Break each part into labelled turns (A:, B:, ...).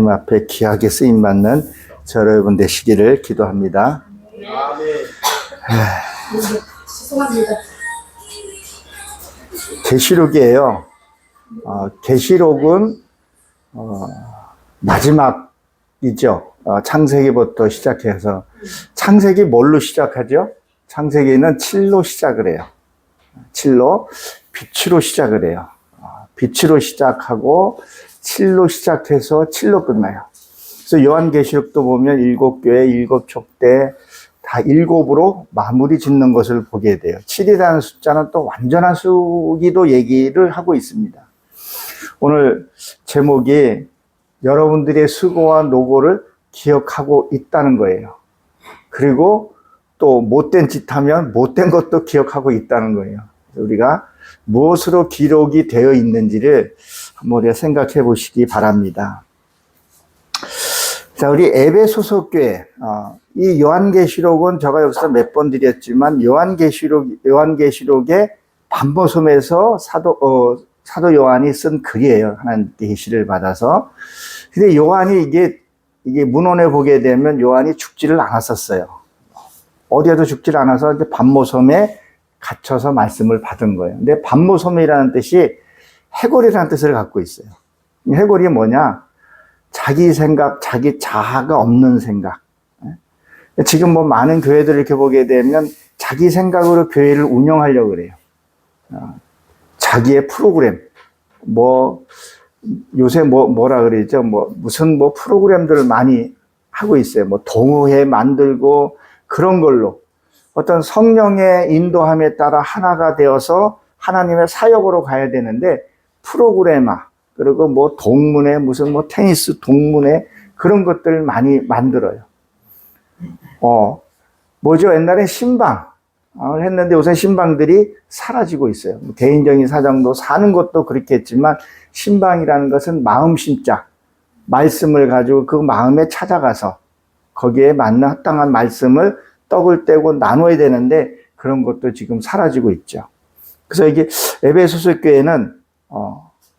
A: 앞에 귀하게 쓰임받는 저 여러분 되시기를 기도합니다.
B: 죄송합니다.
A: 계시록이에요. 계시록은 마지막이죠. 창세기부터 시작해서 창세기 뭘로 시작하죠? 창세기는 7로 시작을 해요. 7로 빛으로 시작을 해요. 빛으로 시작하고 7로 시작해서 7로 끝나요. 그래서 요한계시록도 보면 7교회, 7촉대 다 7으로 마무리 짓는 것을 보게 돼요. 7이라는 숫자는 또 완전한 수기도 얘기를 하고 있습니다. 오늘 제목이 여러분들의 수고와 노고를 기억하고 있다는 거예요. 그리고 또 못된 짓 하면 못된 것도 기억하고 있다는 거예요. 우리가 무엇으로 기록이 되어 있는지를 한번 우리가 생각해 보시기 바랍니다. 자, 우리 에베소서 교회, 이 요한계시록은 제가 여기서 몇 번 드렸지만 요한계시록의 반모섬에서 사도 요한이 쓴 글이에요. 하나님께 계시를 받아서. 근데 요한이 이게 문헌에 보게 되면 요한이 죽지를 않았었어요. 어디에도 죽지를 않아서 이제 반모섬에 갇혀서 말씀을 받은 거예요. 근데 반모섬이라는 뜻이 해골이라는 뜻을 갖고 있어요. 해골이 뭐냐? 자기 생각, 자기 자아가 없는 생각. 지금 뭐 많은 교회들 이렇게 보게 되면 자기 생각으로 교회를 운영하려고 그래요. 자기의 프로그램, 요새 뭐라 그러죠? 무슨 프로그램들을 많이 하고 있어요. 동호회 만들고 그런 걸로 어떤 성령의 인도함에 따라 하나가 되어서 하나님의 사역으로 가야 되는데 프로그래마, 그리고 동문회, 무슨 테니스 동문회 그런 것들을 많이 만들어요. 뭐죠? 옛날에 신방을 했는데 요새 신방들이 사라지고 있어요. 개인적인 사정도 사는 것도 그렇게 했지만 신방이라는 것은 마음 신자, 말씀을 가지고 그 마음에 찾아가서 거기에 맞는 합당한 말씀을 떡을 떼고 나눠야 되는데 그런 것도 지금 사라지고 있죠. 그래서 이게 에베소서 교회는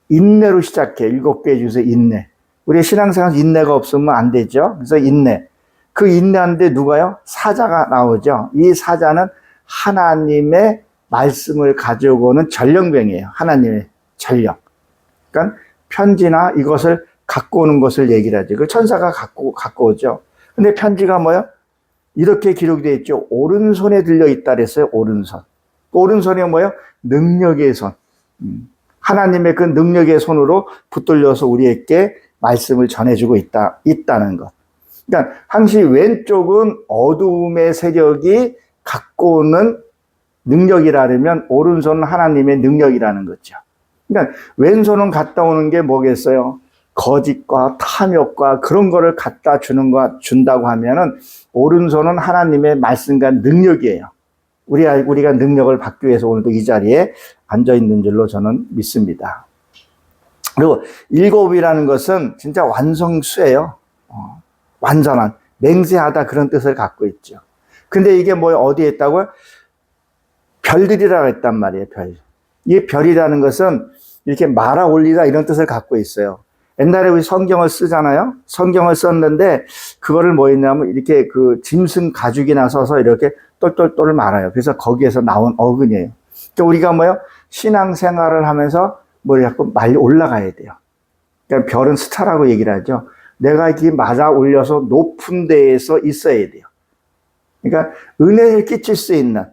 A: 인내로 시작해. 7교회 중에서 인내. 우리의 신앙생활 인내가 없으면 안 되죠. 그래서 인내. 그 인내하는데 누가요? 사자가 나오죠. 이 사자는 하나님의 말씀을 가져오는 전령병이에요. 하나님의 전령. 그러니까 편지나 이것을 갖고 오는 것을 얘기를 하죠. 그 천사가 갖고 오죠. 근데 편지가 뭐예요? 이렇게 기록되어 있죠. 오른손에 들려있다 그랬어요. 오른손. 오른손이 뭐예요? 능력의 손. 하나님의 그 능력의 손으로 붙들려서 우리에게 말씀을 전해주고 있다는 것. 그러니까 항시 왼쪽은 어두움의 세력이 갖고 오는 능력이라면 오른손은 하나님의 능력이라는 거죠. 그러니까 왼손은 갖다 오는 게 뭐겠어요? 거짓과 탐욕과 그런 거를 갖다 준다고 하면은 오른손은 하나님의 말씀과 능력이에요. 우리가 능력을 받기 위해서 오늘도 이 자리에 앉아 있는 줄로 저는 믿습니다. 그리고 7이라는 것은 진짜 완성수예요. 완전한, 맹세하다 그런 뜻을 갖고 있죠. 근데 이게 어디에 있다고요? 별들이라고 했단 말이에요, 별. 이 별이라는 것은 이렇게 말아 올리다 이런 뜻을 갖고 있어요. 옛날에 우리 성경을 쓰잖아요. 성경을 썼는데 그거를 했냐면 이렇게 그 짐승 가죽이나 써서 이렇게 똘똘똘 말아요. 그래서 거기에서 나온 어근이에요. 그러니까 우리가 신앙생활을 하면서 자꾸 말리 올라가야 돼요. 그러니까 별은 스타라고 얘기를 하죠. 내가 이렇게 말아 올려서 높은 데에서 있어야 돼요. 그러니까 은혜를 끼칠 수 있는,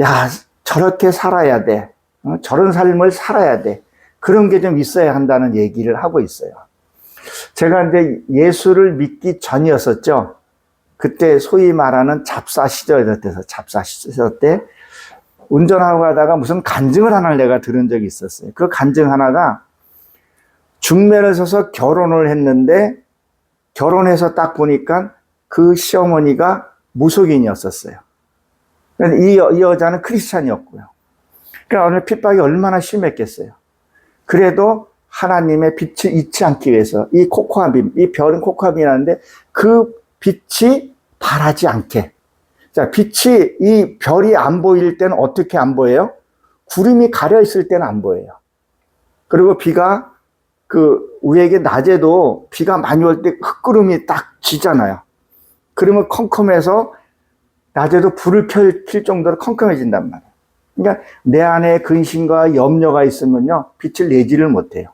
A: 야, 저렇게 살아야 돼. 저런 삶을 살아야 돼. 그런 게 좀 있어야 한다는 얘기를 하고 있어요. 제가 이제 예수를 믿기 전이었었죠. 그때 소위 말하는 잡사 시절 때 운전하고 가다가 무슨 간증을 하나를 내가 들은 적이 있었어요. 그 간증 하나가 중매를 서서 결혼을 했는데 결혼해서 딱 보니까 그 시어머니가 무속인이었었어요. 이 여자는 크리스찬이었고요. 그러니까 오늘 핍박이 얼마나 심했겠어요. 그래도 하나님의 빛을 잊지 않기 위해서 이 코코아빔, 이 별은 코코아빔이라는데 그 빛이 바라지 않게. 자, 빛이 이 별이 안 보일 때는 어떻게 안 보여요? 구름이 가려 있을 때는 안 보여요. 그리고 비가 우리에게 낮에도 비가 많이 올 때 흙구름이 딱 지잖아요. 그러면 컴컴해서 낮에도 불을 켤 정도로 컴컴해진단 말이에요. 그러니까 내 안에 근심과 염려가 있으면요, 빛을 내지를 못해요.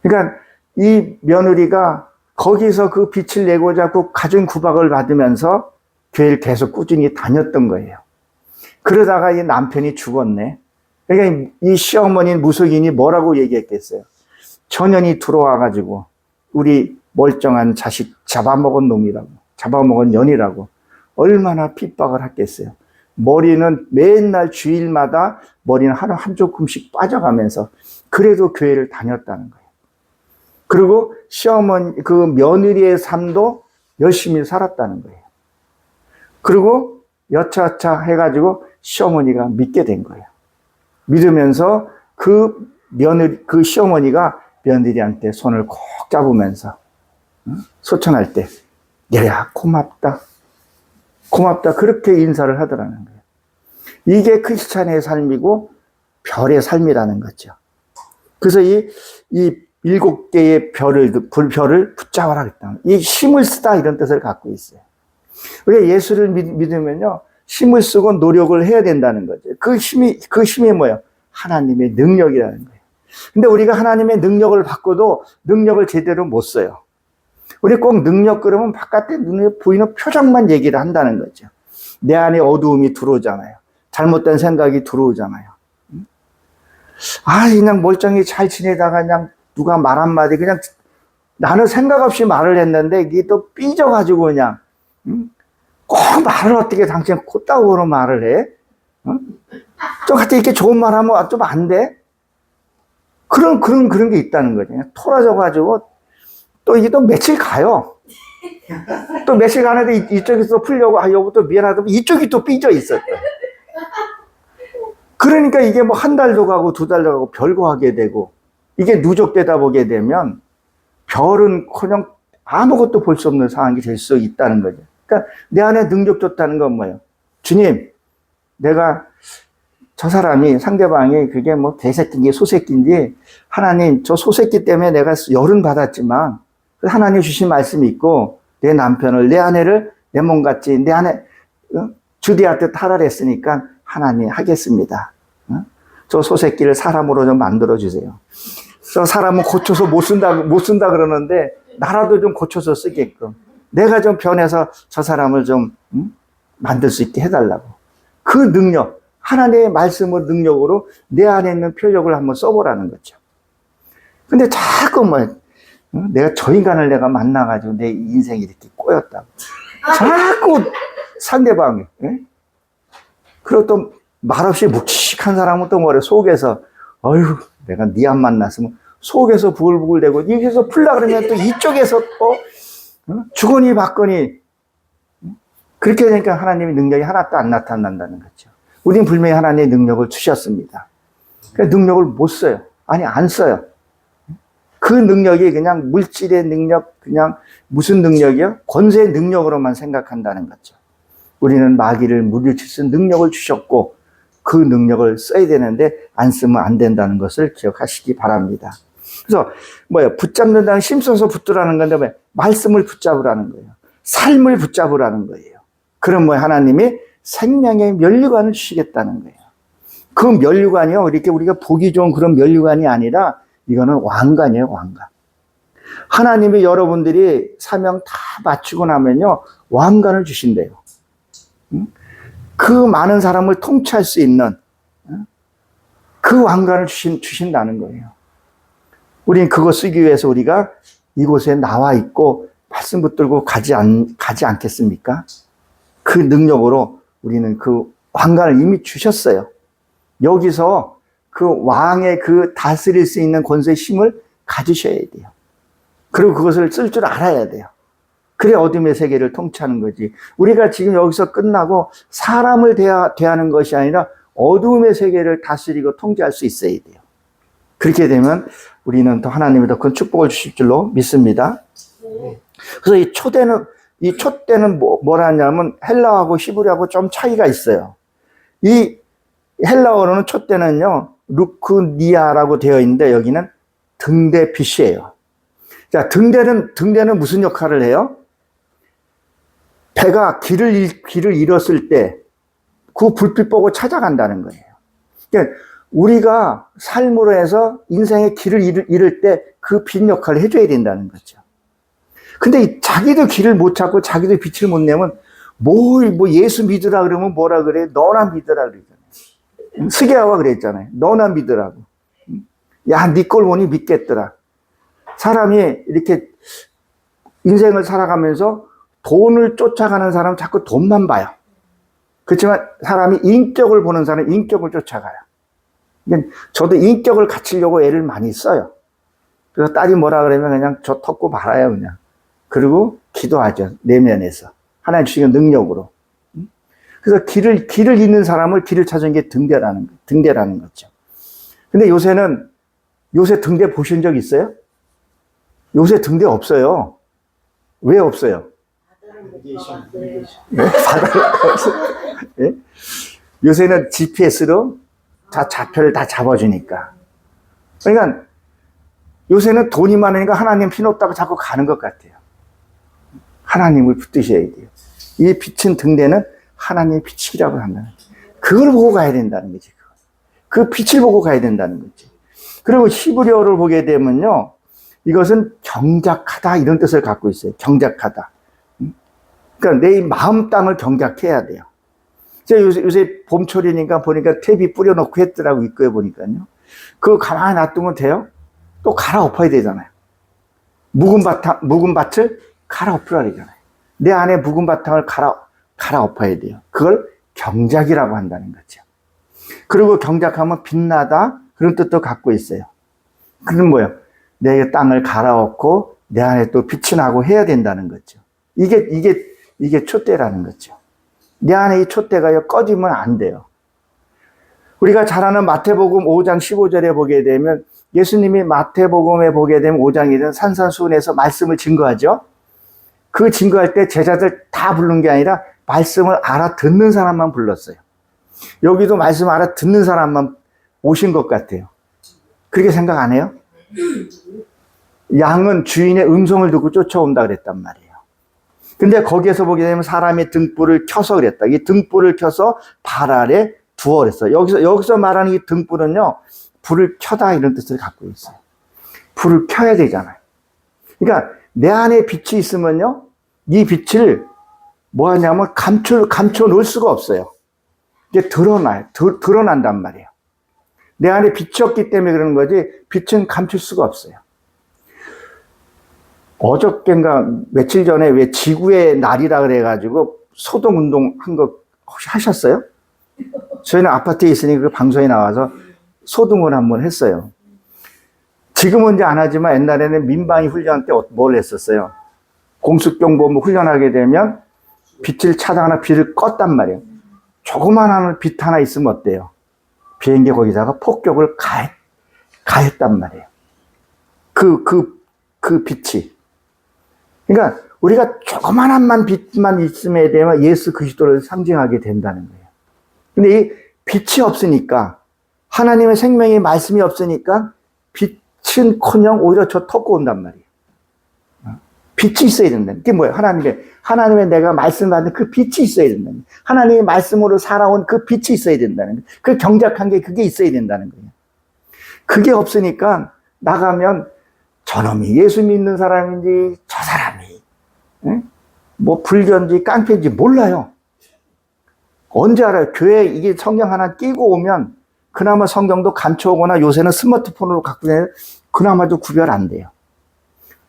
A: 그러니까 이 며느리가 거기서 그 빛을 내고자 그 가진 구박을 받으면서 교회를 계속 꾸준히 다녔던 거예요. 그러다가 이 남편이 죽었네. 그러니까 이 시어머니 무속인이 뭐라고 얘기했겠어요? 전현이 들어와가지고 우리 멀쩡한 자식 잡아먹은 놈이라고, 잡아먹은 년이라고 얼마나 핍박을 했겠어요. 머리는 맨날 주일마다 머리는 하루 한 조금씩 빠져가면서 그래도 교회를 다녔다는 거예요. 그리고 시어머니, 그 며느리의 삶도 열심히 살았다는 거예요. 그리고 여차여차 해가지고 시어머니가 믿게 된 거예요. 믿으면서 그 시어머니가 며느리한테 손을 꼭 잡으면서 소천할 때, 얘야, 고맙다. 고맙다. 그렇게 인사를 하더라는 거예요. 이게 크리스찬의 삶이고 별의 삶이라는 거죠. 그래서 이 7개의 별을 붙잡아라 그랬다. 이 힘을 쓰다 이런 뜻을 갖고 있어요. 우리가 예수를 믿으면요, 힘을 쓰고 노력을 해야 된다는 거죠. 그 힘이 뭐예요? 하나님의 능력이라는 거예요. 근데 우리가 하나님의 능력을 받고도 능력을 제대로 못 써요. 우리 꼭 능력 그러면 바깥에 눈에 보이는 표정만 얘기를 한다는 거죠. 내 안에 어두움이 들어오잖아요. 잘못된 생각이 들어오잖아요. 그냥 멀쩡히 잘 지내다가 그냥 누가 말 한마디 그냥 나는 생각 없이 말을 했는데 이게 또 삐져가지고 그냥 꼭 말을 어떻게 당신 코따구로 말을 해? 좀 같이 이렇게 좋은 말 하면 좀 안 돼? 그런 게 있다는 거죠. 그냥 토라져가지고 또 이게 또 며칠 가요. 또 며칠 가는데 이쪽에서 또 풀려고, 여기 또 미안하다. 이쪽이 또 삐져 있었다. 그러니까 이게 뭐 한 달도 가고 2달도 가고 별거하게 되고, 이게 누적되다 보게 되면 별은 그냥 아무것도 볼 수 없는 상황이 될 수 있다는 거죠. 그러니까 내 안에 능력 좋다는 건 뭐예요? 주님, 내가 저 사람이, 상대방이 그게 뭐 개새끼인지 소새끼인지, 하나님, 저 소새끼 때문에 내가 열은 받았지만, 하나님 주신 말씀이 있고, 내 남편을, 내 아내를 내 몸같이, 내 안에, 주디한테 타락했으니까 하나님 하겠습니다. 저 소새끼를 사람으로 좀 만들어주세요. 저 사람은 고쳐서 못 쓴다 그러는데, 나라도 좀 고쳐서 쓰게끔. 내가 좀 변해서 저 사람을 좀, 만들 수 있게 해달라고. 그 능력, 하나님의 말씀의 능력으로 내 안에 있는 표적을 한번 써보라는 거죠. 근데 자꾸 내가 저 인간을 내가 만나가지고 내 인생이 이렇게 꼬였다고. 자꾸 상대방이. 그리고 또 말없이 묵직한 사람은 또 뭐래, 속에서, 어휴, 내가 니 안 만났으면 속에서 부글부글대고, 입에서 풀라 그러면 또 이쪽에서 또, 주거니 받거니. 그렇게 되니까 하나님의 능력이 하나도 안 나타난다는 거죠. 우리는 분명히 하나님의 능력을 주셨습니다. 그러니까 능력을 못 써요. 안 써요. 그 능력이 그냥 물질의 능력, 그냥 무슨 능력이요? 권세의 능력으로만 생각한다는 거죠. 우리는 마귀를 물리칠 수 있는 능력을 주셨고, 그 능력을 써야 되는데 안 쓰면 안 된다는 것을 기억하시기 바랍니다. 그래서 붙잡는다는, 힘써서 붙들라는 건데 말씀을 붙잡으라는 거예요. 삶을 붙잡으라는 거예요. 그럼 하나님이 생명의 면류관을 주시겠다는 거예요. 그 면류관이요, 이렇게 우리가 보기 좋은 그런 면류관이 아니라 이거는 왕관이에요, 왕관. 하나님이 여러분들이 사명 다 마치고 나면요, 왕관을 주신대요. 그 많은 사람을 통치할 수 있는 그 왕관을 주신다는 거예요. 우리는 그거 쓰기 위해서 우리가 이곳에 나와 있고 말씀 붙들고 가지 않겠습니까? 그 능력으로 우리는 그 왕관을 이미 주셨어요. 여기서 그 왕의 그 다스릴 수 있는 권세의 힘을 가지셔야 돼요. 그리고 그것을 쓸 줄 알아야 돼요. 그래 어둠의 세계를 통치하는 거지. 우리가 지금 여기서 끝나고 사람을 대하는 것이 아니라 어둠의 세계를 다스리고 통제할 수 있어야 돼요. 그렇게 되면 우리는 더 하나님이 더 큰 축복을 주실 줄로 믿습니다. 그래서 이 촛대는 뭐라냐면 헬라어하고 히브리어하고 좀 차이가 있어요. 이 헬라어로는 촛대는요, 루크니아라고 되어 있는데 여기는 등대 빛이에요. 자, 등대는 무슨 역할을 해요? 배가 길을 잃었을 때 그 불빛 보고 찾아간다는 거예요. 그러니까 우리가 삶으로 해서 인생의 길을 잃을 때 그 빛 역할을 해줘야 된다는 거죠. 근데 자기도 길을 못 찾고 자기도 빛을 못 내면 뭐 예수 믿으라 그러면 뭐라 그래? 너나 믿으라 그러잖아요. 스게야와 그랬잖아요. 너나 믿으라고. 야, 네 꼴 보니 믿겠더라. 사람이 이렇게 인생을 살아가면서 돈을 쫓아가는 사람은 자꾸 돈만 봐요. 그렇지만 사람이 인격을 보는 사람은 인격을 쫓아가요. 저도 인격을 갖추려고 애를 많이 써요. 그래서 딸이 뭐라 그러면 그냥 저 턱고 말아요, 그냥. 그리고 기도하죠, 내면에서. 하나님 주신 능력으로. 그래서 길을 잇는 사람을 길을 찾은 게 등대라는 거죠. 근데 요새 등대 보신 적 있어요? 요새 등대 없어요. 왜 없어요? 네? 네? 요새는 GPS로 다 좌표를 다 잡아주니까. 그러니까 요새는 돈이 많으니까 하나님 필요 없다고 자꾸 가는 것 같아요. 하나님을 붙드셔야 돼요. 이 빛은 등대는 하나님의 빛이라고 한다는 거죠. 그걸 보고 가야 된다는 거지. 그 빛을 보고 가야 된다는 거지. 그리고 히브리어를 보게 되면요, 이것은 경작하다 이런 뜻을 갖고 있어요. 경작하다. 그러니까 내 마음 땅을 경작해야 돼요. 제가 요새 봄철이니까 보니까 퇴비 뿌려놓고 했더라고, 입구에 보니까요. 그거 가만히 놔두면 돼요? 또 갈아엎어야 되잖아요. 묵은 밭을 갈아엎으라 그러잖아요. 내 안에 묵은 바탕을 갈아엎어야 돼요. 그걸 경작이라고 한다는 거죠. 그리고 경작하면 빛나다 그런 뜻도 갖고 있어요. 그건 뭐예요? 내 땅을 갈아엎고 내 안에 또 빛이 나고 해야 된다는 거죠. 이게 촛대라는 거죠. 내 안에 이 촛대가 꺼지면 안 돼요. 우리가 잘 아는 마태복음 5장 15절에 보게 되면 예수님이 마태복음에 보게 되면 5장이든 산산수훈에서 말씀을 증거하죠. 그 증거할 때 제자들 다 부른 게 아니라 말씀을 알아듣는 사람만 불렀어요. 여기도 말씀 알아듣는 사람만 오신 것 같아요. 그렇게 생각 안 해요? 양은 주인의 음성을 듣고 쫓아온다 그랬단 말이에요. 근데 거기에서 보게 되면 사람이 등불을 켜서 그랬다. 이 등불을 켜서 발 아래 두어 그랬어요. 여기서 말하는 이 등불은요, 불을 켜다 이런 뜻을 갖고 있어요. 불을 켜야 되잖아요. 그러니까 내 안에 빛이 있으면요, 이 빛을 뭐 하냐면 감춰 놓을 수가 없어요. 이게 드러난단 말이에요. 내 안에 빛이 없기 때문에 그러는 거지, 빛은 감출 수가 없어요. 어저께인가 며칠 전에 왜 지구의 날이라 그래가지고 소동운동 한 거 혹시 하셨어요? 저희는 아파트에 있으니 그 방송에 나와서 소등을 한번 했어요. 지금은 이제 안 하지만 옛날에는 민방위 훈련 때 뭘 했었어요? 공습경보무 훈련하게 되면 빛을 차단하거나 빛을 껐단 말이에요. 조그만한 빛 하나 있으면 어때요? 비행기 거기다가 폭격을 가했단 말이에요. 그 빛이. 그러니까 우리가 조그만한 빛만 있음에 되면 예수 그리스도를 상징하게 된다는 거예요. 근데 이 빛이 없으니까, 하나님의 생명의 말씀이 없으니까 빛은커녕 오히려 저 턱고 온단 말이에요. 빛이 있어야 된다. 그게 뭐예요? 하나님의 내가 말씀 받는 그 빛이 있어야 된다. 하나님의 말씀으로 살아온 그 빛이 있어야 된다는 거예요. 그 경작한 게 그게 있어야 된다는 거예요. 그게 없으니까 나가면 저놈이 예수 믿는 사람인지 저 사람이 뭐 불교인지 깡패인지 몰라요. 언제 알아요? 교회에 이게 성경 하나 끼고 오면 그나마 성경도 감춰오거나 요새는 스마트폰으로 갖고 다니는 그나마도 구별 안 돼요.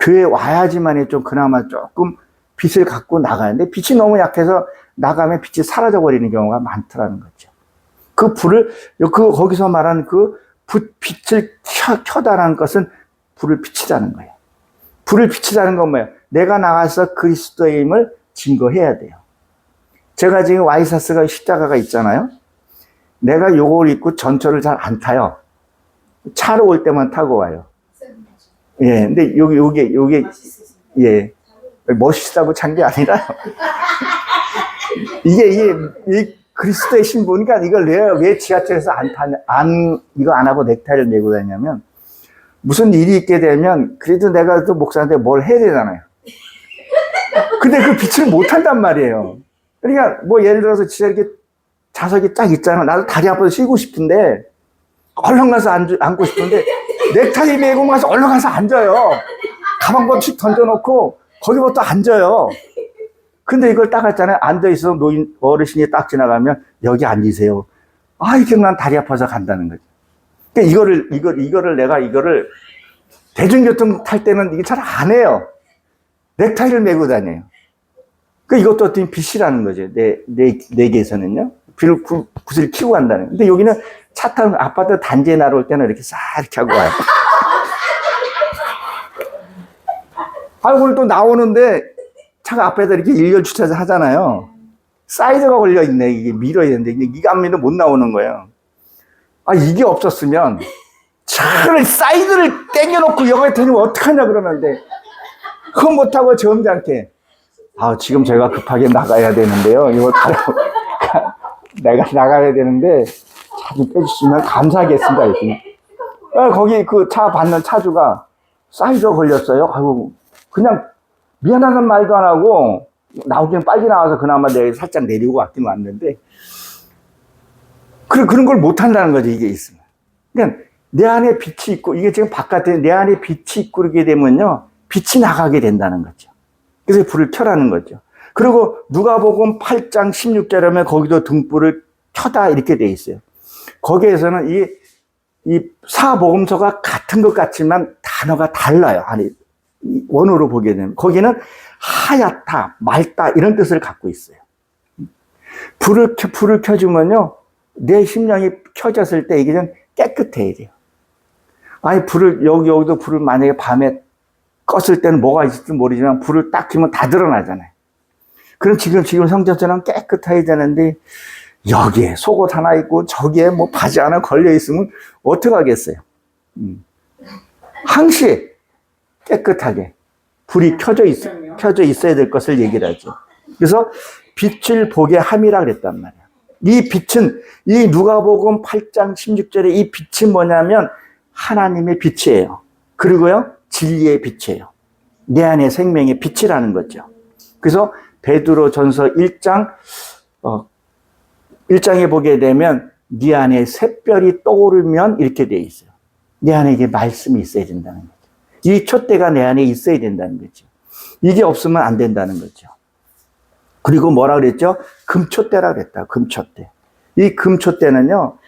A: 교회에 와야지만이 좀 그나마 조금 빛을 갖고 나가는데 빛이 너무 약해서 나가면 빛이 사라져버리는 경우가 많더라는 거죠. 그 불을, 거기서 말하는 그 빛을 켜다라는 것은 불을 비치자는 거예요. 불을 비치자는 건 뭐예요? 내가 나가서 그리스도의 힘을 증거해야 돼요. 제가 지금 와이사스가 십자가가 있잖아요. 내가 요걸 입고 전철을 잘 안 타요. 차로 올 때만 타고 와요. 예, 근데 요게, 예, 멋있다고 찬 게 아니라, 이게 그리스도의 신부니까 이걸 왜 지하철에서 이거 안 하고 넥타이를 메고 다니냐면, 무슨 일이 있게 되면 그래도 내가 또 목사한테 뭘 해야 되잖아요. 근데 그 빛을 못 한단 말이에요. 그러니까 뭐 예를 들어서 진짜 이렇게 좌석이 딱 있잖아. 나도 다리 아파서 쉬고 싶은데 얼른 가서 앉고 싶은데 넥타이 메고 가서 얼른 가서 앉아요. 가방부터 던져놓고 거기부터 앉아요. 근데 이걸 딱 했잖아요. 앉아있어서 노인 어르신이 딱 지나가면 여기 앉으세요. 아, 이렇게 난 다리 아파서 간다는 거죠. 그러니까 이거를 내가 대중교통 탈 때는 이게 잘 안 해요. 넥타이를 메고 다녀요. 이것도 어떤 빛이라는 거죠. 내게에서는요. 붓을 키고 간다는. 근데 여기는 차 타는 아파트 단지에 날아올 때는 이렇게 싹 이렇게 하고 와요. 오늘 또 나오는데 차가 앞에다 이렇게 일렬 주차를 하잖아요. 사이드가 걸려있네. 이게 밀어야 되는데 이게 안 밀면 못 나오는 거예요. 이게 없었으면 차를 사이드를 당겨놓고 여기에 다니면 어떡하냐 그러는데 그거 못하고 점잖게 지금 제가 급하게 나가야 되는데요. 이거 내가 나가야 되는데 차 좀 빼주시면 감사하겠습니다. 거기 그 차 받는 차주가 사이드가 걸렸어요. 그냥 미안하다는 말도 안 하고 나오기는 빨리 나와서 그나마 내가 살짝 내리고 왔긴 왔는데 그런 걸 못한다는 거죠. 이게 있으면. 그러니까 내 안에 빛이 있고 이게 지금 바깥에 내 안에 빛이 있고 그러게 되면요. 빛이 나가게 된다는 거죠. 그래서 불을 켜라는 거죠. 그리고 누가복음 8장 16절에 하면 거기도 등불을 켜다 이렇게 돼 있어요. 거기에서는 이 사복음서가 같은 것 같지만 단어가 달라요. 원어로 보게 되면 거기는 하얗다, 맑다 이런 뜻을 갖고 있어요. 불을 켜주면요, 내 심령이 켜졌을 때 이게 좀 깨끗해야 돼요. 여기도 불을 만약에 밤에 껐을 때는 뭐가 있을지 모르지만 불을 딱 켜면 다 드러나잖아요. 그럼 지금 성전처럼 깨끗해야 되는데 여기에 속옷 하나 있고 저기에 뭐 바지 하나 걸려 있으면 어떡하겠어요? 항시 깨끗하게 불이 켜져 있어야 될 것을 얘기를 하죠. 그래서 빛을 보게 함이라 그랬단 말이야. 이 빛은 이 누가복음 8장 16절에 이 빛이 뭐냐면 하나님의 빛이에요. 그리고요 진리의 빛이에요. 내 안에 생명의 빛이라는 거죠. 그래서 베드로전서 1장에 보게 되면 네 안에 샛별이 떠오르면 이렇게 돼 있어요. 내 안에 이게 말씀이 있어야 된다는 거죠. 이 촛대가 내 안에 있어야 된다는 거죠. 이게 없으면 안 된다는 거죠. 그리고 뭐라 그랬죠? 금촛대라 그랬다. 금촛대. 이 금촛대는요,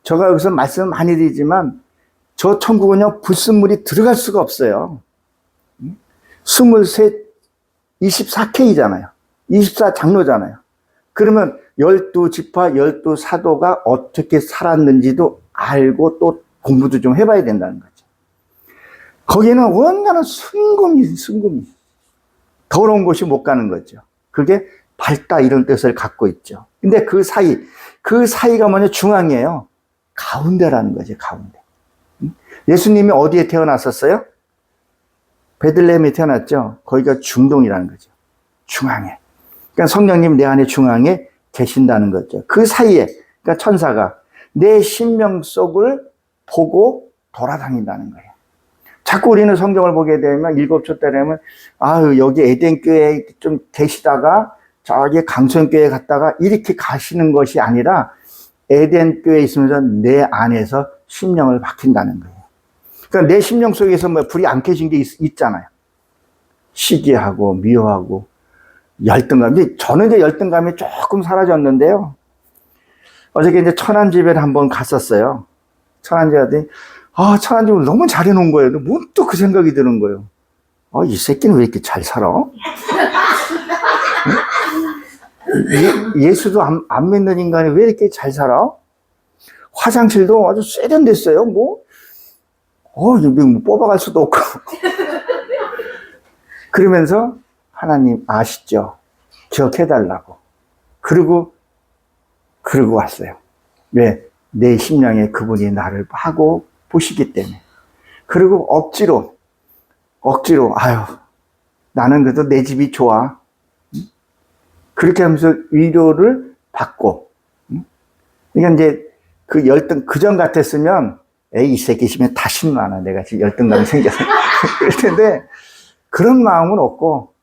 A: 제가 여기서 말씀 많이 드리지만 저 천국은요, 불순물이 들어갈 수가 없어요. 23, 24K잖아요. 24장로잖아요. 그러면 12지파, 12사도가 어떻게 살았는지도 알고 또 공부도 좀 해봐야 된다는 거죠. 거기에는 언제나 순금이. 더러운 곳이 못 가는 거죠. 그게 밝다 이런 뜻을 갖고 있죠. 근데 그 사이가 뭐냐, 중앙이에요. 가운데라는 거죠, 가운데. 예수님이 어디에 태어났었어요? 베들레헴에 태어났죠. 거기가 중동이라는 거죠. 중앙에. 그러니까 성령님 내 안에 중앙에 계신다는 거죠. 그 사이에, 그러니까 천사가 내 심령 속을 보고 돌아다닌다는 거예요. 자꾸 우리는 성경을 보게 되면 일곱촛대 되면 여기 에덴교회에 좀 계시다가 저기 강천교회에 갔다가 이렇게 가시는 것이 아니라 에덴교회에 있으면서 내 안에서 심령을 박힌다는 거예요. 그러니까 내 심령 속에서 불이 안 켜진 게 있잖아요. 시기하고 미워하고 열등감. 저는 이제 열등감이 조금 사라졌는데요. 어저께 이제 천안집에 한번 갔었어요. 천안집에 갔더니 천안집을 너무 잘해놓은 거예요. 문득 그 생각이 드는 거예요. 이 새끼는 왜 이렇게 잘 살아? 예수도 안 믿는 인간이 왜 이렇게 잘 살아? 화장실도 아주 세련됐어요. 뽑아갈 수도 없고. 그러면서 하나님 아시죠? 기억해달라고. 그러고 왔어요. 왜? 내 심령에 그분이 나를 하고 보시기 때문에. 그리고 억지로, 나는 그래도 내 집이 좋아. 그렇게 하면서 위로를 받고. 그러니까 이제 그 열등, 그전 같았으면 에이, 이 새끼 있으면 다 신나나. 내가 지금 열등감이 생겨서. 그럴 텐데, 그런 마음은 없고,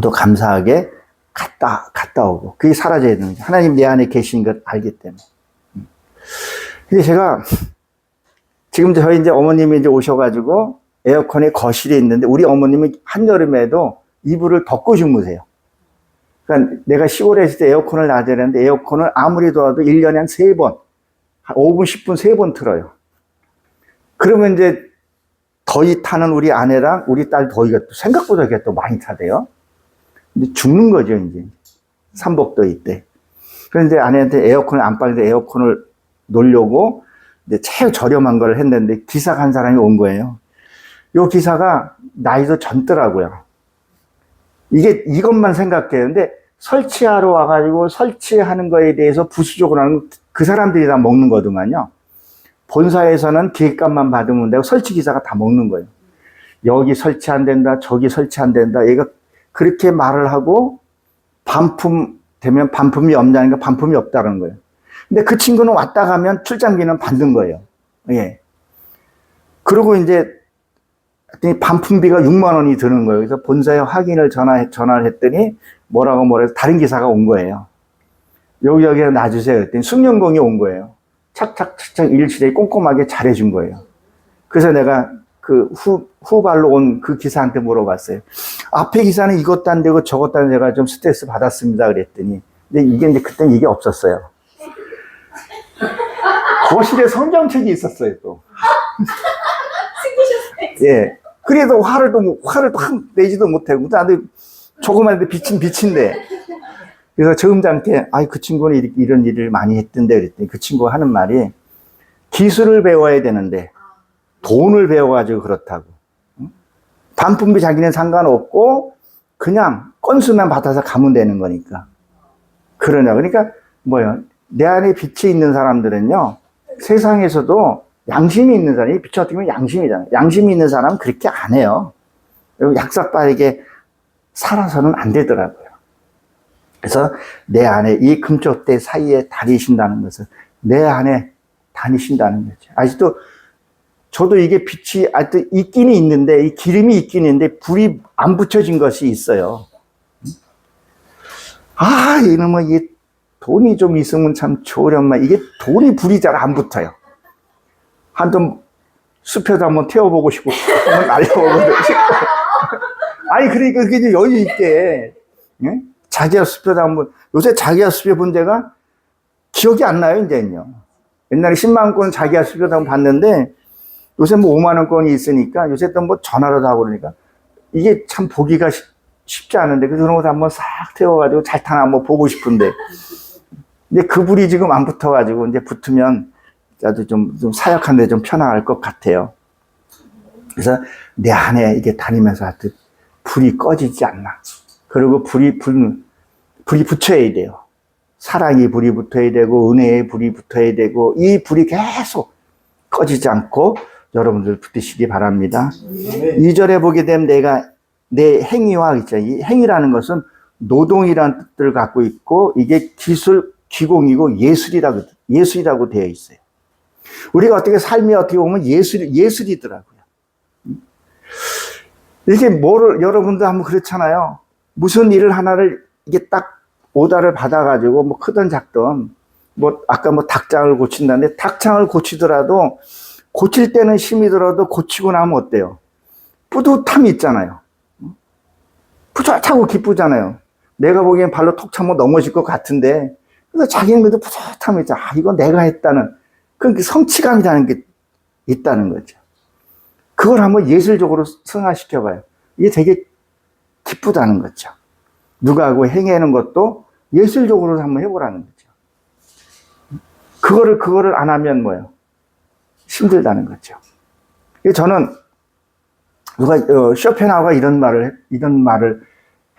A: 또 감사하게 갔다 오고. 그게 사라져야 되는 거죠. 하나님 내 안에 계신 걸 알기 때문에. 근데 제가, 지금 저희 이제 어머님이 이제 오셔가지고, 에어컨에 거실에 있는데, 우리 어머님은 한여름에도 이불을 덮고 주무세요. 그러니까 내가 시골에 있을 때 에어컨을 놔야 되는데, 에어컨을 아무리 도와도 1년에 한 3번, 한 5분, 10분, 3번 틀어요. 그러면 이제 더위 타는 우리 아내랑 우리 딸 더위가 또 생각보다 그게 또 많이 타대요. 근데 죽는 거죠, 이제. 삼복더위 때. 그런데 아내한테 에어컨을 안 빠는데 에어컨을 놓으려고 이제 제일 저렴한 걸 했는데 기사가 한 사람이 온 거예요. 요 기사가 나이도 젊더라고요. 이것만 생각해요. 근데 설치하러 와가지고 설치하는 거에 대해서 부수적으로 하는 그 사람들이 다 먹는 거더만요. 본사에서는 기획값만 받으면 되고 설치 기사가 다 먹는 거예요. 여기 설치 안 된다, 저기 설치 안 된다. 얘가 그렇게 말을 하고 반품 되면 반품이 없냐니까 반품이 없다는 거예요. 근데 그 친구는 왔다 가면 출장비는 받는 거예요. 예. 그리고 이제 반품비가 6만 원이 드는 거예요. 그래서 본사에 확인을 전화를 했더니 뭐라고 다른 기사가 온 거예요. 여기에 놔주세요. 그랬더니 숙련공이 온 거예요. 착착착착 일실에 꼼꼼하게 잘해준 거예요. 그래서 내가 그 후발로 온 그 기사한테 물어봤어요. 앞에 기사는 이것도 안 되고 저것도 안 되고 좀 스트레스 받았습니다. 그랬더니. 근데 이게 이제 그때는 이게 없었어요. 거실에 성경책이 있었어요, 또. 예. 그래도 화를 확 내지도 못하고, 나도 조그만데 빛인데. 그래서 점잖게, 그 친구는 이런 일을 많이 했던데, 그랬더니 그 친구가 하는 말이, 기술을 배워야 되는데, 돈을 배워가지고 그렇다고. 반품비 자기는 상관없고, 그냥 건수만 받아서 가면 되는 거니까. 그러냐. 그러니까, 내 안에 빛이 있는 사람들은요, 세상에서도 양심이 있는 사람이, 빛이 어떻게 보면 양심이잖아요. 양심이 있는 사람은 그렇게 안 해요. 약삭빠르게 살아서는 안 되더라고요. 그래서 내 안에 이 금쪽대 사이에 다니신다는 것은 내 안에 다니신다는 거죠. 아직도 저도 이게 빛이 아직도 있기는 있는데, 이 기름이 있긴 있는데 불이 안 붙여진 것이 있어요. 이놈은 이 돈이 좀 있으면 참 좋으련만, 이게 돈이 불이 잘 안 붙어요. 한번 숲에도 한번 태워보고 싶고, 한번 날려보고 싶고. 그러니까 그게 이제 여유 있게, 예? 자기야 숲에도 한번, 요새 자기야 숲에 본 데가 기억이 안 나요, 이제는요. 옛날에 10만원권 자기야 숲에도 한번 봤는데, 요새 5만원권이 있으니까, 요새 또 전화로도 하고 그러니까, 이게 참 보기가 쉽지 않은데, 그래서 그런 것도 한번 싹 태워가지고 잘 타나 한번 보고 싶은데, 근데 그 불이 지금 안 붙어가지고, 이제 붙으면, 나도 좀 사역하는데 좀 편안할 것 같아요. 그래서 내 안에 이게 다니면서 하여튼 불이 꺼지지 않나. 그리고 불이 붙여야 돼요. 사랑이 불이 붙어야 되고, 은혜의 불이 붙어야 되고, 이 불이 계속 꺼지지 않고 여러분들 붙으시기 바랍니다. 2절에 보게 되면 내 행위와 있죠. 이 행위라는 것은 노동이라는 뜻을 갖고 있고, 이게 기술, 기공이고 예술이라고 되어 있어요. 우리가 어떻게 삶이 어떻게 보면 예술이더라고요. 이게 여러분도 한번 그렇잖아요. 무슨 일을 하나를 이게 딱 오다를 받아가지고 크든 작든 아까 닭장을 고친다는데 닭장을 고치더라도 고칠 때는 힘이 들어도 고치고 나면 어때요? 뿌듯함이 있잖아요. 뿌듯하고 기쁘잖아요. 내가 보기엔 발로 톡 차면 넘어질 것 같은데 그래서 자기는 그래도 뿌듯함이 있잖아. 이건 내가 했다는 그 성취감이라는 게 있다는 거죠. 그걸 한번 예술적으로 승화시켜봐요. 이게 되게 기쁘다는 거죠. 누가 하고 행하는 것도 예술적으로 한번 해보라는 거죠. 그거를 안 하면 뭐예요? 힘들다는 거죠. 저는 쇼펜하우어가 이런 말을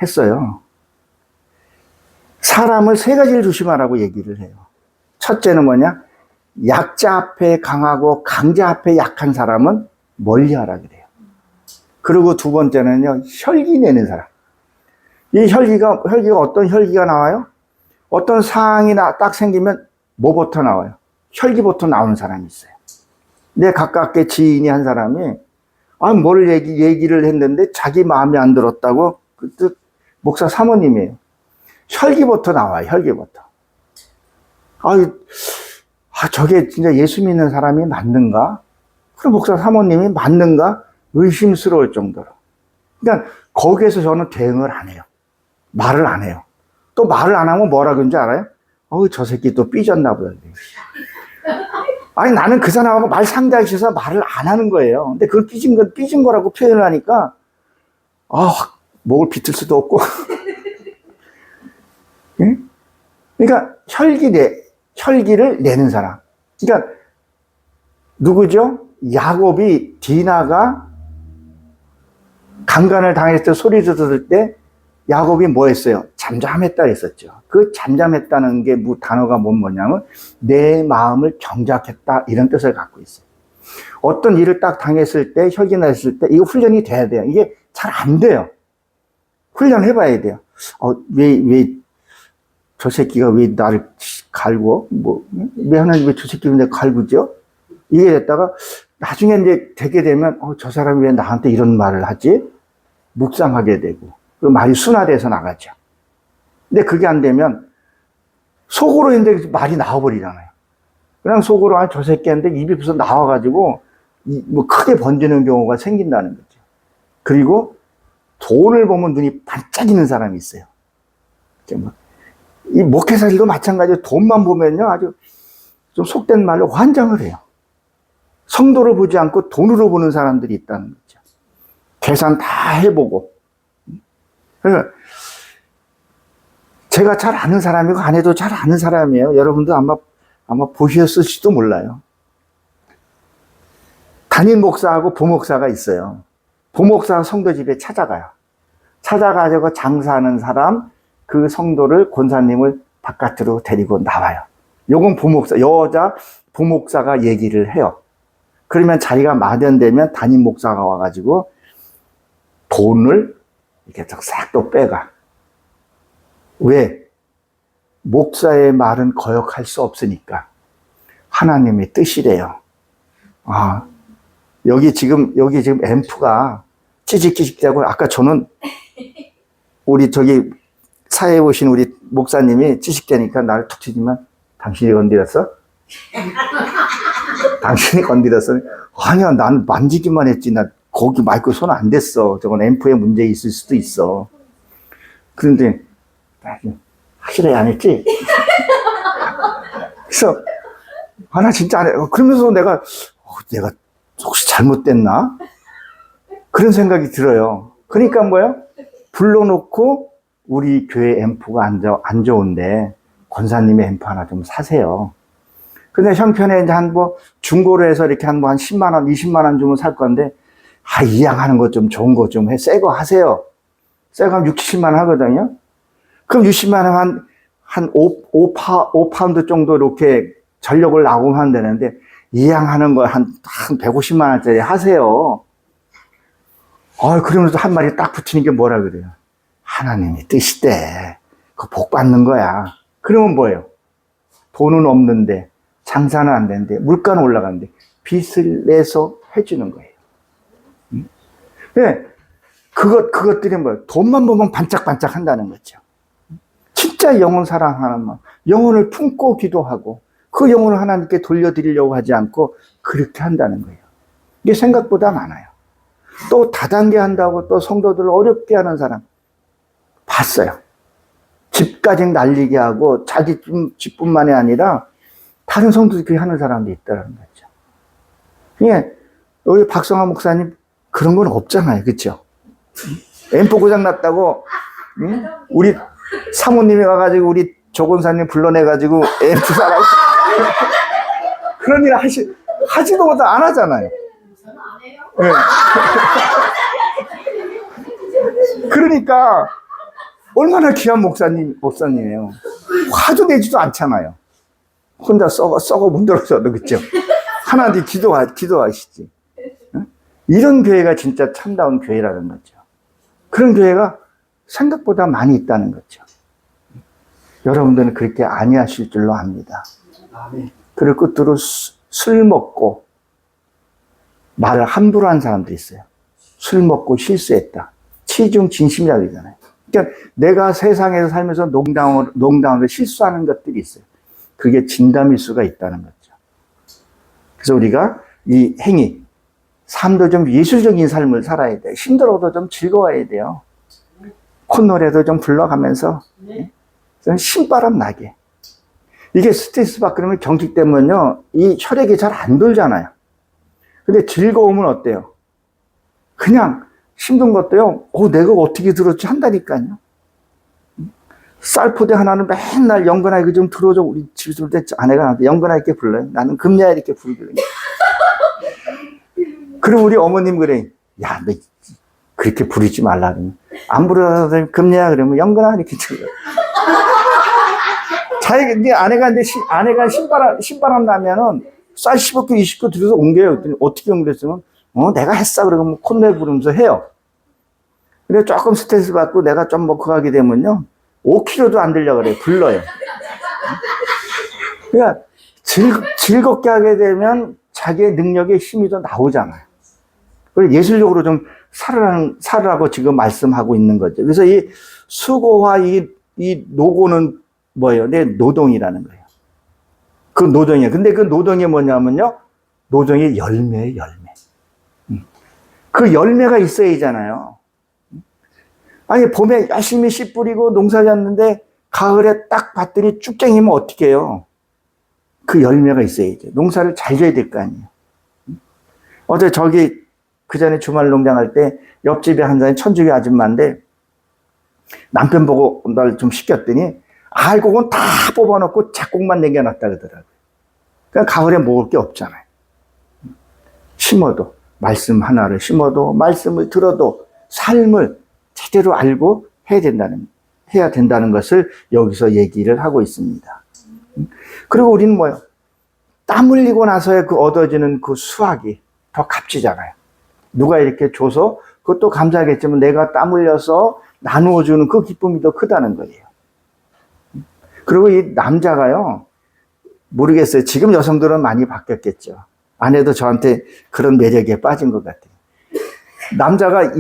A: 했어요. 사람을 3가지를 조심하라고 얘기를 해요. 첫째는 뭐냐? 약자 앞에 강하고 강자 앞에 약한 사람은 멀리하라 그래요. 그리고 2번째는요, 혈기 내는 사람. 이 혈기가 어떤 혈기가 나와요? 어떤 상황이 딱 생기면 뭐부터 나와요? 혈기부터 나오는 사람이 있어요. 내 가깝게 지인이 한 사람이 뭘 얘기를 했는데 자기 마음에 안 들었다고 그때 목사 사모님이에요. 혈기부터 나와요. 혈기부터. 저게 진짜 예수 믿는 사람이 맞는가? 그럼 목사 사모님이 맞는가? 의심스러울 정도로. 그러니까 거기에서 저는 대응을 안 해요. 말을 안 해요. 또 말을 안 하면 뭐라 그런지 알아요? 저 새끼 또 삐졌나 보다. 나는 그 사람하고 말 상대하기 싫어서 말을 안 하는 거예요. 근데 그걸 삐진 거라고 표현을 하니까, 목을 비틀 수도 없고. 예? 그러니까 혈기를 내는 사람. 그러니까 누구죠? 야곱이 디나가 강간을 당했을 때 소리 들었을 때 야곱이 뭐 했어요? 잠잠했다 했었죠. 그 잠잠했다는 게 단어가 뭐냐면 내 마음을 경작했다 이런 뜻을 갖고 있어요. 어떤 일을 딱 당했을 때 혈기 났을 때 이거 훈련이 돼야 돼요. 이게 잘 안 돼요. 훈련해봐야 돼요. 왜 저 새끼가 왜 나를 갈고 왜 하나님 왜 저 새끼가 내 갈구죠? 이게 됐다가 나중에 이제 되게 되면 저 사람이 왜 나한테 이런 말을 하지? 묵상하게 되고 그 말이 순화돼서 나가죠. 근데 그게 안 되면 속으로 이제 말이 나와버리잖아요. 그냥 속으로 저 새끼한테 입이 벌써 나와가지고 크게 번지는 경우가 생긴다는 거죠. 그리고 돈을 보면 눈이 반짝이는 사람이 있어요. 이 목회자들도 마찬가지로 돈만 보면요 아주 좀 속된 말로 환장을 해요. 성도를 보지 않고 돈으로 보는 사람들이 있다는 거죠. 계산 다 해보고. 그래서 제가 잘 아는 사람이고 아내도 잘 아는 사람이에요. 여러분도 아마 보셨을지도 몰라요. 담임 목사하고 부목사가 있어요. 부목사가 성도 집에 찾아가요. 찾아가지고 장사하는 사람, 그 성도를 권사님을 바깥으로 데리고 나와요. 요건 부목사, 여자 부목사가 얘기를 해요. 그러면 자리가 마련되면 담임 목사가 와가지고 돈을 이렇게 싹 또 빼가. 왜? 목사의 말은 거역할 수 없으니까. 하나님의 뜻이래요. 여기 지금 앰프가 찌직찌직대고, 아까 저는 우리 사회에 오신 우리 목사님이 찌직대니까 나를 툭 치지만, 당신이 건드렸어? 당신이 건드렸어? 아니야, 난 만지기만 했지. 나 거기 마이크 손 안 댔어. 저건 앰프에 문제 있을 수도 있어. 그런데, 확실히 안 했지? 그래서, 나 진짜 안 해. 그러면서 내가 혹시 잘못됐나? 그런 생각이 들어요. 그러니까 뭐예요? 불러놓고 우리 교회 앰프가 안 좋은데 권사님의 앰프 하나 좀 사세요. 근데 형편에 이제 중고로 해서 이렇게 한 10만 원, 20만 원 주면 살 건데, 이양하는 거 좀 좋은 거 좀 새 거 하세요. 새 거 하면 6, 70만 원 하거든요. 그럼 60만 원 한 5파운드 정도 이렇게 전력을 나오면 되는데, 이양하는 거 한 150만 원짜리 하세요. 그러면서 한 마리 딱 붙이는 게 뭐라 그래요? 하나님의 뜻이대. 그거 복 받는 거야. 그러면 뭐예요? 돈은 없는데, 장사는 안 되는데, 물가는 올라가는데, 빚을 내서 해주는 거예요. 네. 그것들이 뭐예요? 돈만 보면 반짝반짝 한다는 거죠. 진짜 영혼 사랑하는 마음, 영혼을 품고 기도하고, 그 영혼을 하나님께 돌려드리려고 하지 않고, 그렇게 한다는 거예요. 이게 생각보다 많아요. 또 다단계 한다고 또 성도들을 어렵게 하는 사람, 봤어요. 집까지 날리게 하고, 자기 집뿐만이 아니라, 다른 성도들이 그렇게 하는 사람도 있다는 거죠. 예, 우리 박성환 목사님, 그런 건 없잖아요. 그렇죠? 앰프 고장 났다고, 응? 우리 사모님이 와가지고 우리 조건사님 불러내가지고 앰프 사라고. 그런 일 하지도 못해 안 하잖아요.
B: 저는 안 해요.
A: 네. 그러니까, 얼마나 귀한 목사님이에요. 화도 내지도 않잖아요. 혼자 썩어 문드러져도, 그죠? 하나님 기도하시지. 이런 교회가 진짜 참다운 교회라는 거죠. 그런 교회가 생각보다 많이 있다는 거죠. 여러분들은 그렇게 아니하실 줄로 압니다. 그리고 끝으로 술 먹고 말을 함부로 한 사람도 있어요. 술 먹고 실수했다. 치중 진심이라 그러잖아요. 그러니까 내가 세상에서 살면서 농담으로 실수하는 것들이 있어요. 그게 진담일 수가 있다는 거죠. 그래서 우리가 이 행위, 삶도 좀 예술적인 삶을 살아야 돼요. 힘들어도 좀 즐거워야 돼요. 콧노래도 좀 불러가면서 좀 신바람 나게. 이게 스트레스 받고 경직 때문에요, 이 혈액이 잘 안 돌잖아요. 근데 즐거움은 어때요? 그냥 힘든 것도요, 내가 어떻게 들었지 한다니까요. 쌀포대 하나는 맨날 영건아 이거 좀 들어줘. 우리 집에 때 아내가 나한테 영건아 이렇게 불러요. 나는 금야야 이렇게 부르거든요. 그럼 우리 어머님 그래. 야, 너 그렇게 부르지 말라. 그러면. 안 부르다 금야야 그러면 영건아 이렇게 들어요. 네 아내가 신바람 나면은 쌀 15kg, 20kg 들여서 옮겨요. 그랬더니 어떻게 옮겼으면, 내가 했어. 그러면 콧노래 부르면서 해요. 근데 조금 스트레스 받고 내가 좀 먹고 가게 되면요, 5kg도 안 들려 그래. 불러요. 그러니까 즐겁게 하게 되면 자기의 능력의 힘이 더 나오잖아요. 그래서 예술적으로 좀 살으라고 지금 말씀하고 있는 거죠. 그래서 이 수고와 이 노고는 뭐예요? 내 노동이라는 거예요. 그 노동이에요. 근데 그 노동이 뭐냐면요, 노동의 열매예요, 열매. 그 열매가 있어야 하잖아요. 아니, 봄에 열심히 씨 뿌리고 농사 졌는데 가을에 딱 봤더니 쭉쟁이면 어떻게 해요? 그 열매가 있어야죠. 농사를 잘 져야 될 거 아니에요. 어제 그 전에 주말 농장할 때 옆집에 한 사람이 천주교 아줌마인데 남편 보고 날 좀 시켰더니 알곡은 다 뽑아놓고 작곡만 남겨놨다 그러더라고요. 그러니까 가을에 먹을 게 없잖아요. 심어도, 말씀 하나를 심어도, 말씀을 들어도 삶을 제대로 알고 해야 된다는 것을 여기서 얘기를 하고 있습니다. 그리고 우리는 뭐예요? 땀 흘리고 나서의 그 얻어지는 그 수확이 더 값지잖아요. 누가 이렇게 줘서 그것도 감사하겠지만 내가 땀 흘려서 나누어주는 그 기쁨이 더 크다는 거예요. 그리고 이 남자가요, 모르겠어요. 지금 여성들은 많이 바뀌었겠죠. 아내도 저한테 그런 매력에 빠진 것 같아요. 남자가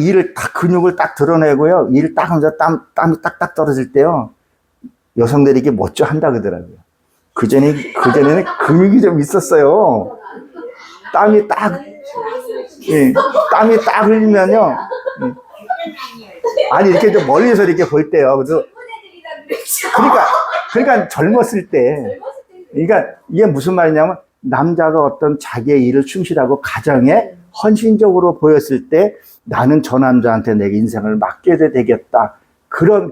A: 근육을 딱 드러내고요, 일을 딱 하면서 땀이 딱딱 떨어질 때요, 여성들에게 멋져 한다 그러더라고요. 그전에는 근육이 좀 있었어요. 땀이 딱 흘리면요. 아니, 이렇게 좀 멀리서 이렇게 볼 때요. 그래서, 그러니까 젊었을 때. 그러니까 이게 무슨 말이냐면, 남자가 어떤 자기의 일을 충실하고 가정에 헌신적으로 보였을 때 나는 저 남자한테 내 인생을 맡겨야 되겠다. 그런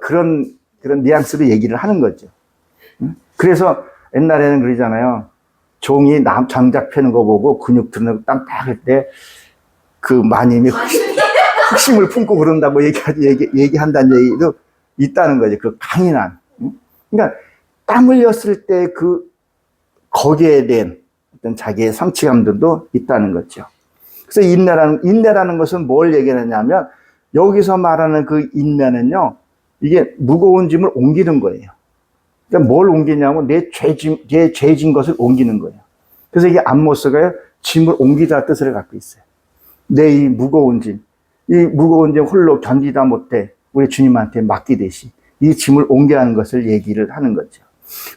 A: 뉘앙스로 얘기를 하는 거죠. 그래서 옛날에는 그러잖아요. 종이 장작 펴는 거 보고 근육 드러내고 땀 딱 할 때 그 마님이 흑심을 품고 그런다고 얘기한다는 얘기도 있다는 거죠. 그 강인한. 그러니까 땀 흘렸을 때 거기에 대한 어떤 자기의 성취감들도 있다는 거죠. 그래서 인내라는 것은 뭘 얘기하냐면, 여기서 말하는 그 인내는요, 이게 무거운 짐을 옮기는 거예요. 그러니까 뭘 옮기냐면 내 죄진 것을 옮기는 거예요. 그래서 이게 암모스가요, 짐을 옮기다 뜻을 갖고 있어요. 내 이 무거운 짐 홀로 견디다 못해 우리 주님한테 맡기듯이 이 짐을 옮겨야 하는 것을 얘기를 하는 거죠.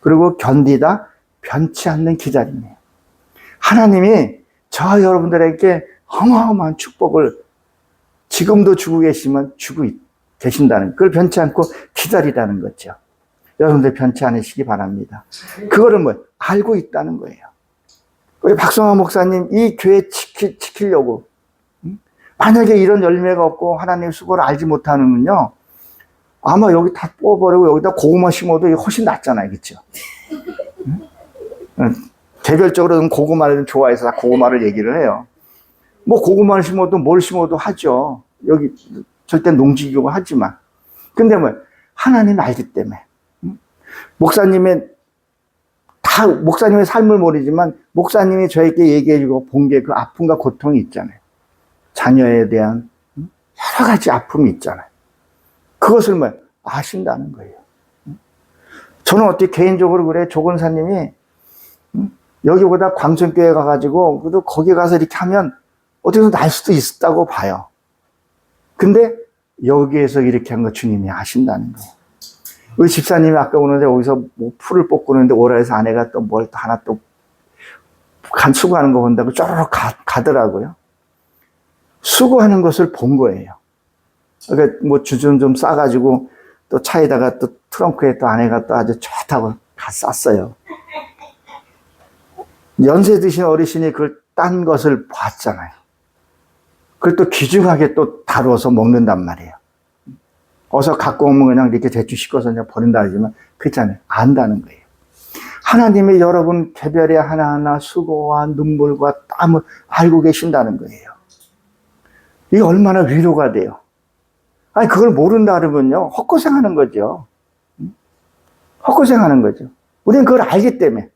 A: 그리고 견디다 변치 않는 기다림이에요. 하나님이 저 여러분들에게 어마어마한 축복을 지금도 주고 계시면 주고 계신다는, 그걸 변치 않고 기다리라는 거죠. 여러분들 변치 않으시기 바랍니다. 그거를 알고 있다는 거예요. 우리 박성환 목사님, 이 교회 지키려고, 만약에 이런 열매가 없고 하나님의 수고를 알지 못하면요, 아마 여기 다 뽑아버리고 여기다 고구마 심어도 훨씬 낫잖아요. 그렇죠? 개별적으로 고구마를 좋아해서 고구마를 얘기를 해요. 고구마를 심어도 뭘 심어도 하죠. 여기 절대 농지기고 하지만. 근데 하나님 알기 때문에. 목사님의 삶을 모르지만 목사님이 저에게 얘기해주고 본 게 그 아픔과 고통이 있잖아요. 자녀에 대한 여러 가지 아픔이 있잖아요. 그것을 아신다는 거예요. 저는 어떻게 개인적으로 그래, 조건사님이 여기보다 광천교회 가가지고 그래도 거기 가서 이렇게 하면 어디서 날 수도 있었다고 봐요. 근데 여기에서 이렇게 한 거 주님이 아신다는 거예요. 우리 집사님이 아까 오는데 여기서 뭐 풀을 뽑고 오는데 오라 해서 아내가 또 뭘 또 하나 또 수고하는 거 본다고 쪼르륵 가더라고요. 수고하는 것을 본 거예요. 그러니까 뭐 주전 좀 싸가지고 또 차에다가 또 트렁크에 또 아내가 또 아주 좋다고 다 쌌어요. 연세 드신 어르신이 그걸 딴 것을 봤잖아요. 그걸 또 귀중하게 또 다루어서 먹는단 말이에요. 어서 갖고 오면 그냥 이렇게 대충 씻어서 그냥 버린다 하지만 그렇잖아요. 안다는 거예요. 하나님이 여러분 개별의 하나하나 수고와 눈물과 땀을 알고 계신다는 거예요. 이게 얼마나 위로가 돼요. 아니 그걸 모른다 그러면요 헛고생하는 거죠. 헛고생하는 거죠. 우리는 그걸 알기 때문에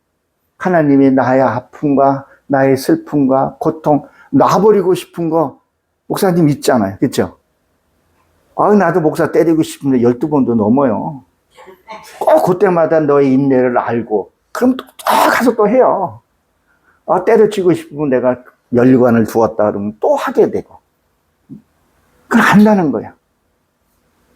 A: 하나님이 나의 아픔과 나의 슬픔과 고통 놔버리고 싶은 거 목사님 있잖아요. 그렇죠? 나도 목사 때리고 싶은데 12번도 넘어요. 꼭 그때마다 너의 인내를 알고 그럼 또 가서 또 해요. 때려치고 싶으면 내가 면류관을 두었다 그러면 또 하게 되고 그걸 안다는 거야.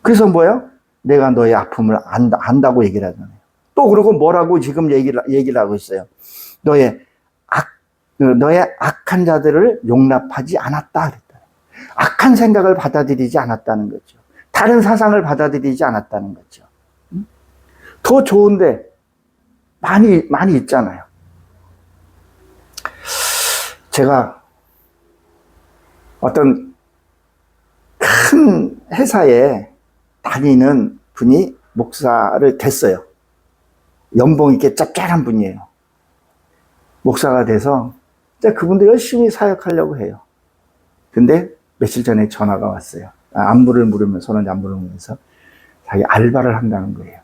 A: 그래서 뭐예요? 내가 너의 아픔을 안다고 얘기를 하잖아요. 또 그러고 뭐라고 지금 얘기를 하고 있어요. 너의 악한 자들을 용납하지 않았다 그랬다. 악한 생각을 받아들이지 않았다는 거죠. 다른 사상을 받아들이지 않았다는 거죠. 더 좋은데 많이 있잖아요. 제가 어떤 큰 회사에 다니는 분이 목사를 됐어요. 연봉이 이렇게 짭짤한 분이에요. 목사가 돼서 그분도 열심히 사역하려고 해요. 근데 며칠 전에 전화가 왔어요. 안부를 물으면서 자기 알바를 한다는 거예요.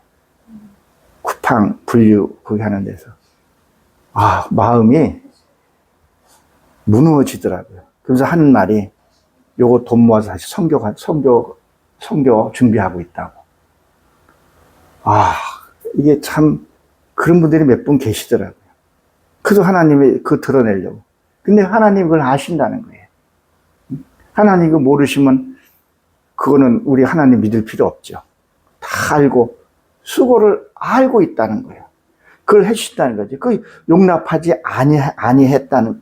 A: 쿠팡 분류 거기 하는 데서. 마음이 무너지더라고요. 그래서 하는 말이 요거 돈 모아서 다시 선교 준비하고 있다고. 이게 참 그런 분들이 몇 분 계시더라고요. 그래서 하나님이 그거 드러내려고. 근데 하나님이 그걸 아신다는 거예요. 하나님 이거 모르시면 그거는 우리 하나님 믿을 필요 없죠. 다 알고 수고를 알고 있다는 거예요. 그걸 해주신다는 거죠. 그 용납하지 아니했다는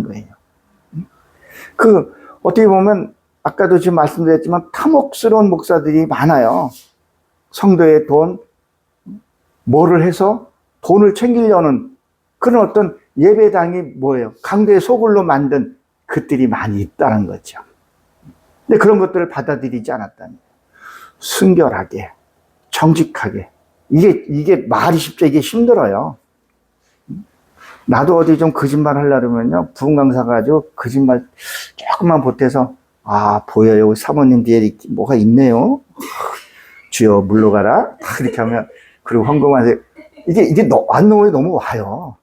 A: 거예요. 어떻게 보면 아까도 지금 말씀드렸지만 탐욕스러운 목사들이 많아요. 성도의 돈, 뭐를 해서 돈을 챙기려는 그런 어떤 예배당이 뭐예요? 강도의 소굴로 만든 것들이 많이 있다는 거죠. 근데 그런 것들을 받아들이지 않았다는 거예요. 순결하게, 정직하게. 이게 말이 쉽죠. 이게 힘들어요. 나도 어디 좀 거짓말 하려면요. 부흥 강사 가지고 거짓말 조금만 보태서 보여요. 사모님 뒤에 뭐가 있네요. 주여 물러가라. 그렇게 하면 그리고 헌금하세요. 이게 안노에 너무 와요.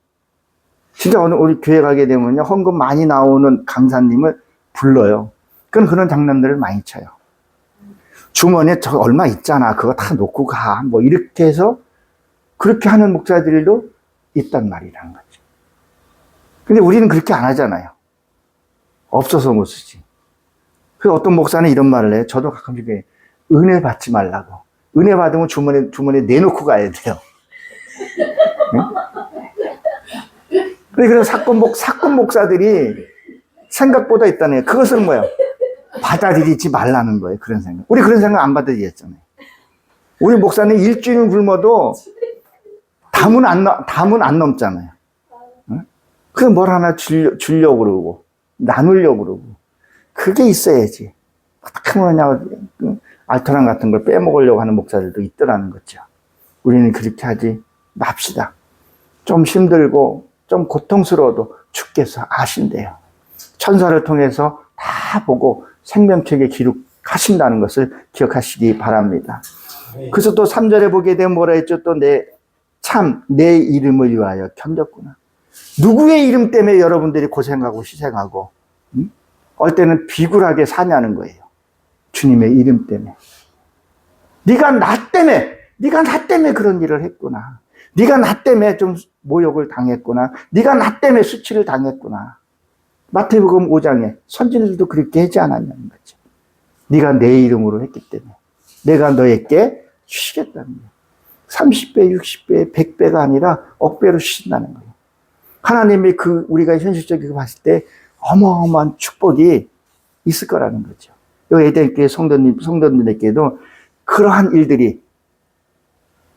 A: 진짜 우리 교회 가게 되면요. 헌금 많이 나오는 강사님을 불러요. 그런 장난들을 많이 쳐요. 주머니에 저 얼마 있잖아. 그거 다 놓고 가. 뭐 이렇게 해서 그렇게 하는 목사들도 있단 말이라는 거죠. 근데 우리는 그렇게 안 하잖아요. 없어서 못 쓰지. 그래서 어떤 목사는 이런 말을 해요. 저도 가끔씩 은혜 받지 말라고. 은혜 받으면 주머니에 내놓고 가야 돼요. 네? 그래서 사건 목사들이 생각보다 있다네요. 그것은 뭐예요? 받아들이지 말라는 거예요. 그런 생각. 우리 그런 생각 안 받아들였잖아요. 우리 목사님 일주일 굶어도 담은 안 넘잖아요. 그래서 뭘 하나 주려고 그러고, 나누려고 그러고. 그게 있어야지. 그냥 알토란 같은 걸 빼먹으려고 하는 목사들도 있더라는 거죠. 우리는 그렇게 하지 맙시다. 좀 힘들고, 좀 고통스러워도 주께서 아신대요. 천사를 통해서 다 보고 생명책에 기록하신다는 것을 기억하시기 바랍니다. 그래서 또 3절에 보게 되면 뭐라 했죠? 또 내 이름을 위하여 견뎠구나. 누구의 이름 때문에 여러분들이 고생하고 희생하고 어떨 때는 비굴하게 사냐는 거예요. 주님의 이름 때문에. 네가 나 때문에 그런 일을 했구나. 네가 나 때문에 좀 모욕을 당했구나. 네가 나 때문에 수치를 당했구나. 마태복음 5장에 선진들도 그렇게 하지 않았냐는 거죠. 네가 내 이름으로 했기 때문에 내가 너에게 주시겠다는 거예요. 30배, 60배, 100배가 아니라 억배로 주신다는 거예요. 하나님이 우리가 현실적으로 봤을 때 어마어마한 축복이 있을 거라는 거죠. 이 에덴교회 성도님에게도 그러한 일들이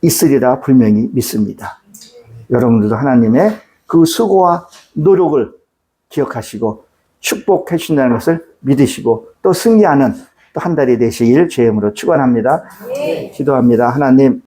A: 있으리라 분명히 믿습니다. 여러분들도 하나님의 그 수고와 노력을 기억하시고 축복해 주신다는 것을 믿으시고 또 승리하는 또 한 달이 되시길 주의 이름으로 축원합니다. 기도합니다. 하나님,